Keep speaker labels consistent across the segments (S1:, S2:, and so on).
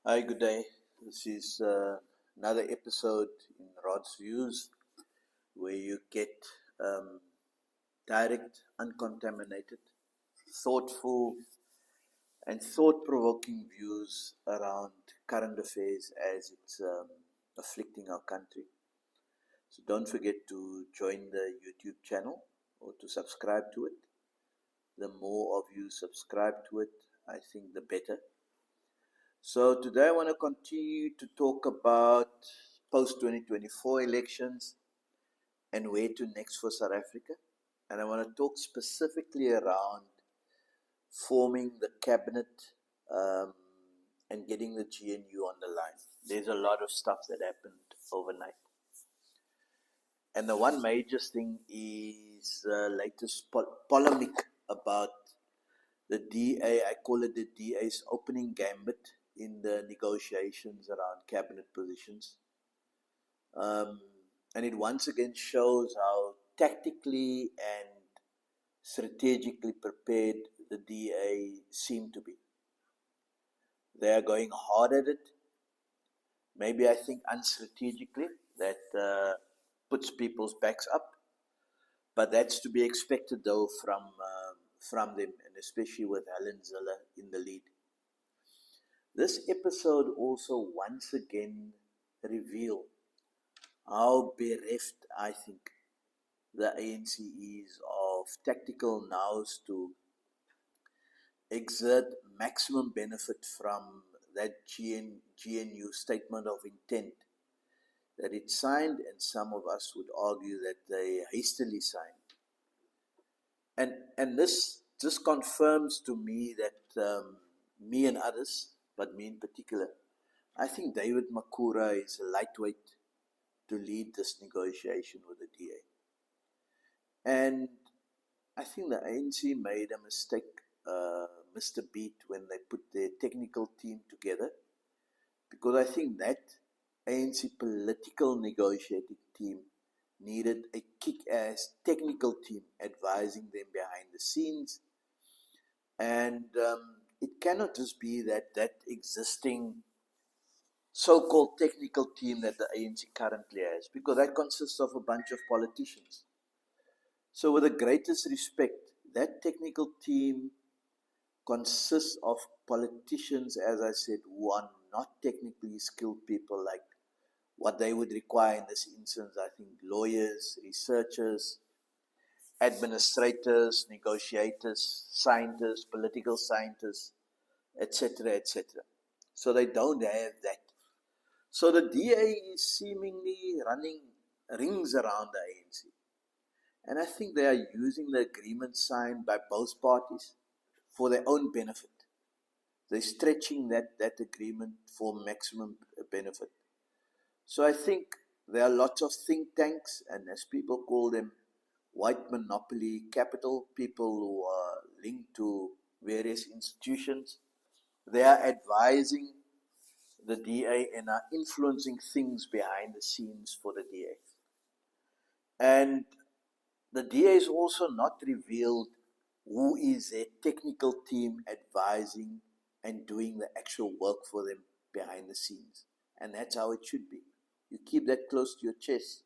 S1: Hi, good day. This is another episode in Rod's Views where you get um, direct, uncontaminated, thoughtful, and thought provoking views around current affairs as it's afflicting our country. So don't forget to join the YouTube channel or to subscribe to it. The more of you subscribe to it, I think the better. So today I want to continue to talk about post 2024 elections and where to next for South Africa. And I want to talk specifically around forming the cabinet um, and getting the GNU on the line. There's a lot of stuff that happened overnight. And the one major thing is the latest polemic about the DA. I call it the DA's opening gambit in the negotiations around cabinet positions. Um, and it once again shows how tactically and strategically prepared the DA seem to be. They are going hard at it. Maybe I think unstrategically, that puts people's backs up. But that's to be expected, though, from them, and especially with Helen Zille in the lead. This episode also once again revealed how bereft I think the ANC is of tactical nows to exert maximum benefit from that GNU statement of intent that it signed, and some of us would argue that they hastily signed. And this just confirms to me that me and others, but me in particular, I think David Makura is a lightweight to lead this negotiation with the DA. And I think the ANC made a mistake, missed a beat when they put their technical team together, because I think that ANC political negotiating team needed a kick-ass technical team advising them behind the scenes. And it cannot just be that existing so-called technical team that the ANC currently has, because that consists of a bunch of politicians. So with the greatest respect, that technical team consists of politicians, as I said, who are not technically skilled people like what they would require in this instance. I think lawyers, researchers, administrators, negotiators, scientists, political scientists, etc., etc. So they don't have that. So the DA is seemingly running rings around the ANC. And I think they are using the agreement signed by both parties for their own benefit. They're stretching that agreement for maximum benefit. So I think there are lots of think tanks, and as people call them, white monopoly capital, people who are linked to various institutions. They are advising the DA and are influencing things behind the scenes for the DA. And the DA is also not revealed who is their technical team advising and doing the actual work for them behind the scenes. And that's how it should be. You keep that close to your chest.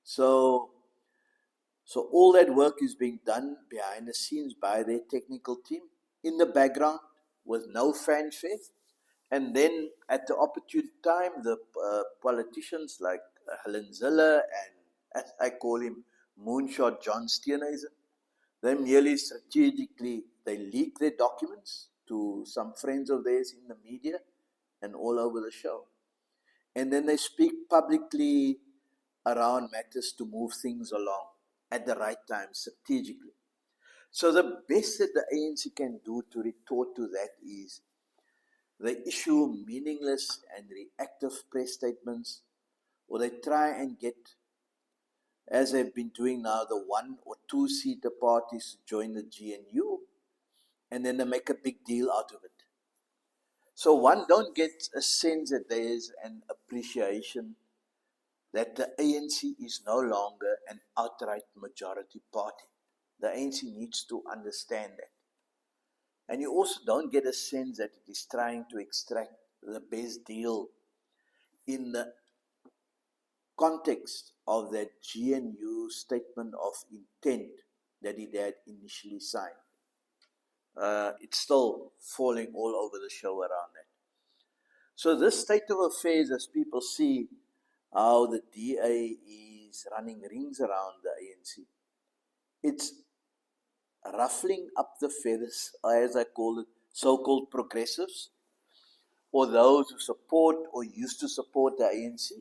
S1: So all that work is being done behind the scenes by their technical team in the background with no fanfare. And then at the opportune time, the politicians like Helen Zille and, as I call him, Moonshot John Steenhuisen, they merely strategically, they leak their documents to some friends of theirs in the media and all over the show. And then they speak publicly around matters to move things along at the right time, strategically. So the best that the ANC can do to retort to that is they issue meaningless and reactive press statements, or they try and get, as they've been doing now, the 1 or 2 seater parties to join the GNU, and then they make a big deal out of it. So one don't get a sense that there is an appreciation that the ANC is no longer an outright majority party. The ANC needs to understand that. And you also don't get a sense that it is trying to extract the best deal in the context of that GNU statement of intent that it had initially signed. It's still falling all over the show around that. So this state of affairs, as people see how the DA is running rings around the ANC, it's ruffling up the feathers, as I call it, so-called progressives, or those who support or used to support the ANC,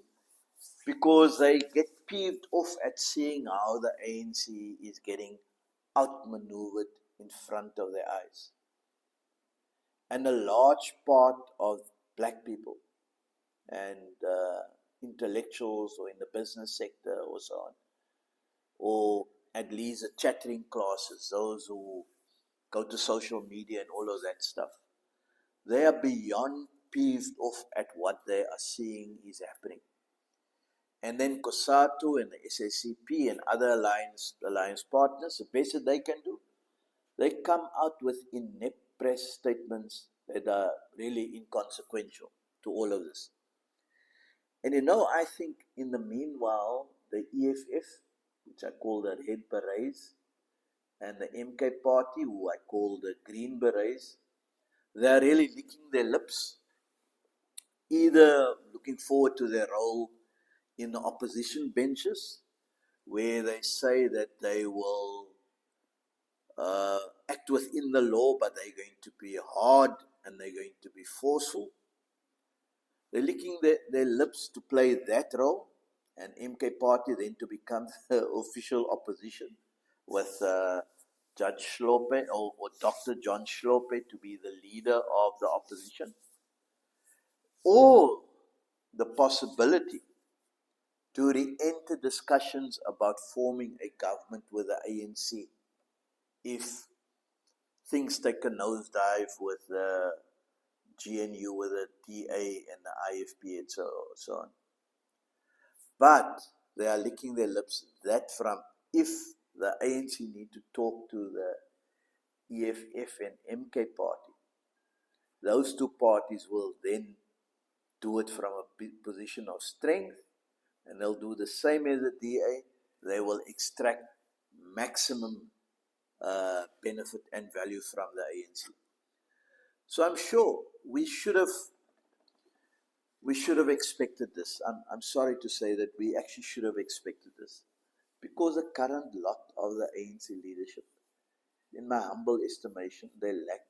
S1: because they get peeved off at seeing how the ANC is getting outmaneuvered in front of their eyes. And a large part of black people and intellectuals or in the business sector or so on, or at least the chattering classes, those who go to social media and all of that stuff, they are beyond peeved off at what they are seeing is happening. And then COSATU and the SACP and other alliance partners, the best that they can do, they come out with inept press statements that are really inconsequential to all of this. And I think in the meanwhile, the EFF, which I call the Red Berets, and the MK Party, who I call the Green Berets, they are really licking their lips, either looking forward to their role in the opposition benches, where they say that they will act within the law, but they're going to be hard and they're going to be forceful. They're licking their lips to play that role, and MK Party then to become the official opposition with Judge Shlope or Dr. John Shlope to be the leader of the opposition, or the possibility to re-enter discussions about forming a government with the ANC if things take a nosedive with the GNU, with the DA and the IFP and so on. But they are licking their lips that from if the ANC need to talk to the EFF and MK party, those two parties will then do it from a position of strength, and they'll do the same as the DA. They will extract maximum benefit and value from the ANC. So I'm sure we should have expected this. I'm sorry to say that we actually should have expected this, because the current lot of the ANC leadership, in my humble estimation, they lack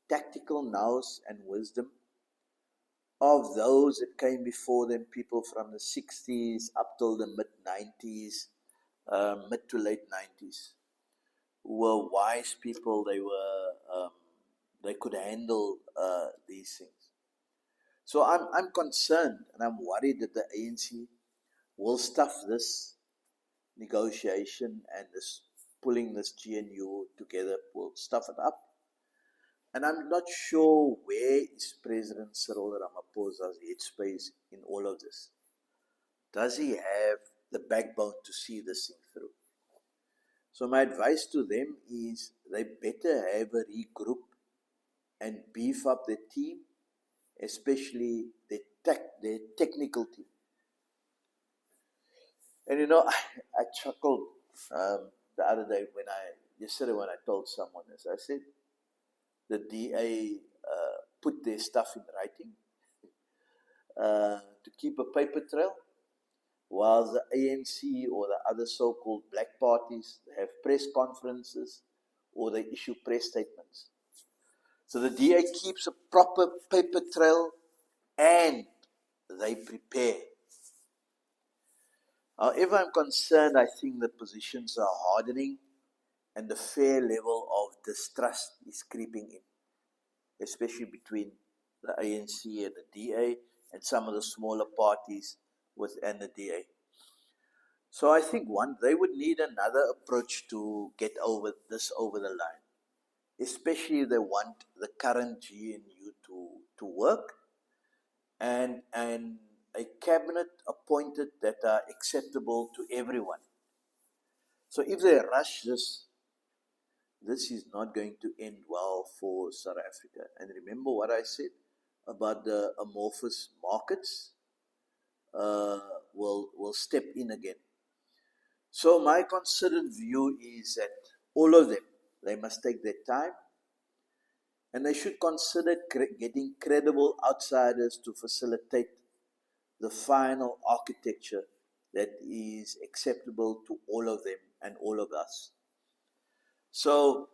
S1: tactical nous and wisdom of those that came before them, people from the 60s up till the mid-90s, mid to late 90s, who were wise people. They could handle these things. So I'm concerned and I'm worried that the ANC will stuff this negotiation and this pulling this GNU together, will stuff it up. And I'm not sure where is President Cyril Ramaphosa's headspace in all of this. Does he have the backbone to see this thing through? So my advice to them is they better have a regroup and beef up their team, especially their technical team. And I chuckled the other day yesterday when I told someone this. I said, the DA put their stuff in writing to keep a paper trail, while the ANC or the other so-called black parties have press conferences or they issue press statements. So the DA keeps a proper paper trail and they prepare. However, I'm concerned. I think the positions are hardening and the fair level of distrust is creeping in, especially between the ANC and the DA and some of the smaller parties within the DA. So I think they would need another approach to get over the line, especially if they want the current GNU to work, and a cabinet appointed that are acceptable to everyone. So if they rush this is not going to end well for South Africa. And remember what I said, about the amorphous markets uh, will step in again. So my considered view is that all of them, they must take their time, and they should consider getting credible outsiders to facilitate the final architecture that is acceptable to all of them and all of us. So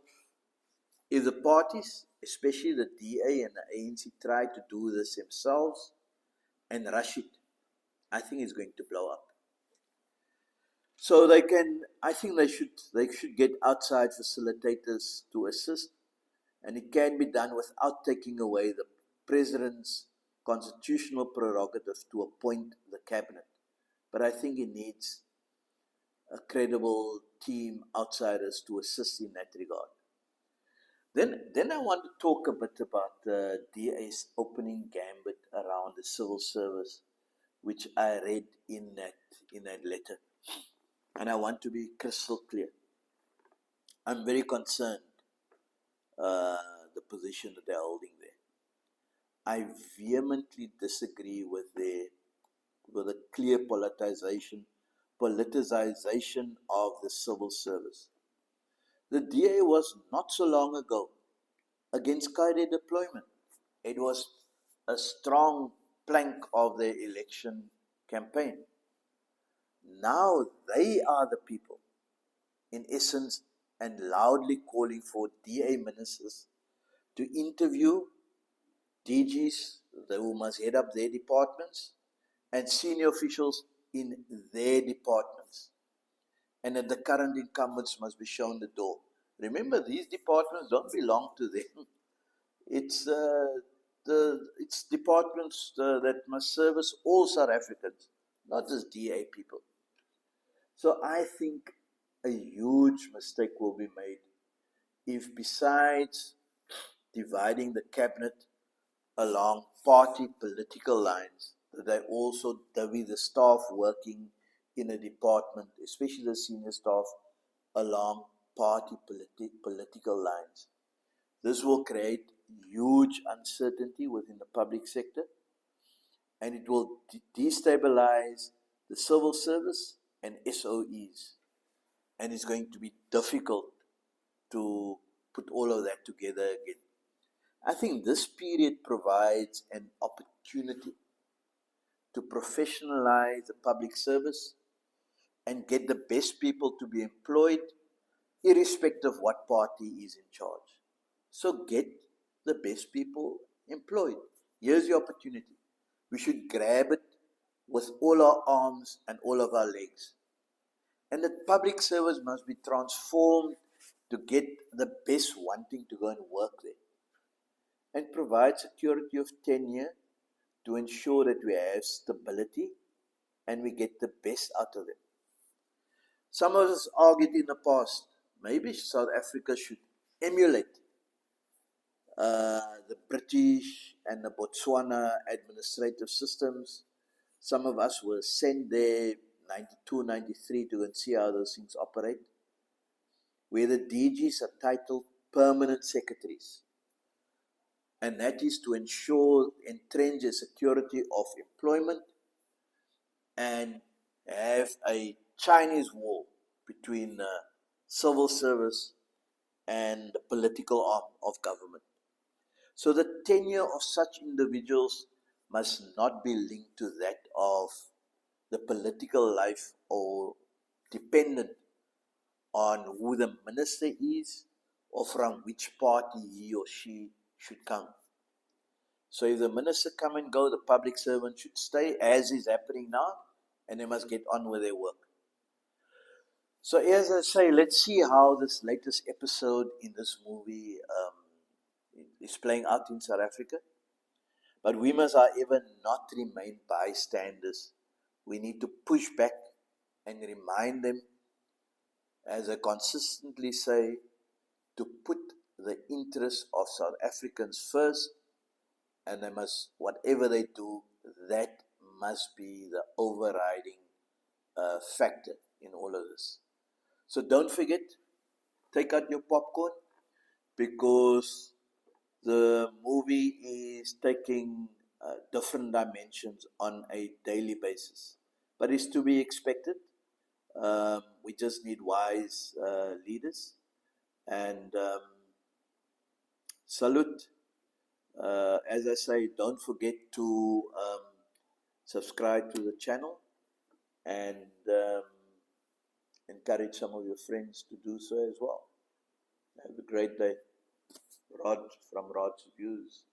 S1: if the parties, especially the DA and the ANC, try to do this themselves and rush it, I think it's going to blow up. So I think they should get outside facilitators to assist, and it can be done without taking away the president's constitutional prerogative to appoint the cabinet. But I think he needs a credible team, outsiders, to assist in that regard. Then I want to talk a bit about the DA's opening gambit around the civil service, which I read in that letter. And I want to be crystal clear. I'm very concerned the position that they're holding there. I vehemently disagree with a clear politicization of the civil service. The DA was not so long ago against cadre deployment. It was a strong plank of their election campaign. Now they are the people, in essence, and loudly calling for DA ministers to interview DGs who must head up their departments and senior officials in their departments, and that the current incumbents must be shown the door. Remember, these departments don't belong to them. It's departments that must service all South Africans, not just DA people. So I think a huge mistake will be made if, besides dividing the cabinet along party political lines, they also divvy the staff working in a department, especially the senior staff, along party political lines. This will create huge uncertainty within the public sector, and it will destabilize the civil service and SOEs. And it's going to be difficult to put all of that together again. I think this period provides an opportunity to professionalize the public service and get the best people to be employed, irrespective of what party is in charge. So get the best people employed. Here's the opportunity. We should grab it with all our arms and all of our legs. And the public service must be transformed to get the best wanting to go and work there, and provide security of tenure to ensure that we have stability and we get the best out of them. Some of us argued in the past, maybe South Africa should emulate the British and the Botswana administrative systems. Some of us were sent there 92, 93 to go and see how those things operate, where the DGs are titled permanent secretaries. And that is to ensure entrench a security of employment and have a Chinese wall between the civil service and the political arm of government. So the tenure of such individuals must not be linked to that of the political life or dependent on who the minister is or from which party he or she should come. So if the minister come and go, the public servant should stay, as is happening now, and they must get on with their work. So as I say, let's see how this latest episode in this movie is playing out in South Africa. But we must, however, not remain bystanders. We need to push back and remind them, as I consistently say, to put the interests of South Africans first, and they must, whatever they do, that must be the overriding factor in all of this. So don't forget, take out your popcorn, because The movie is taking different dimensions on a daily basis, but it's to be expected. We just need wise leaders, and salute. As I say, don't forget to subscribe to the channel and encourage some of your friends to do so as well. Have a great day. Rod from Rod's Views.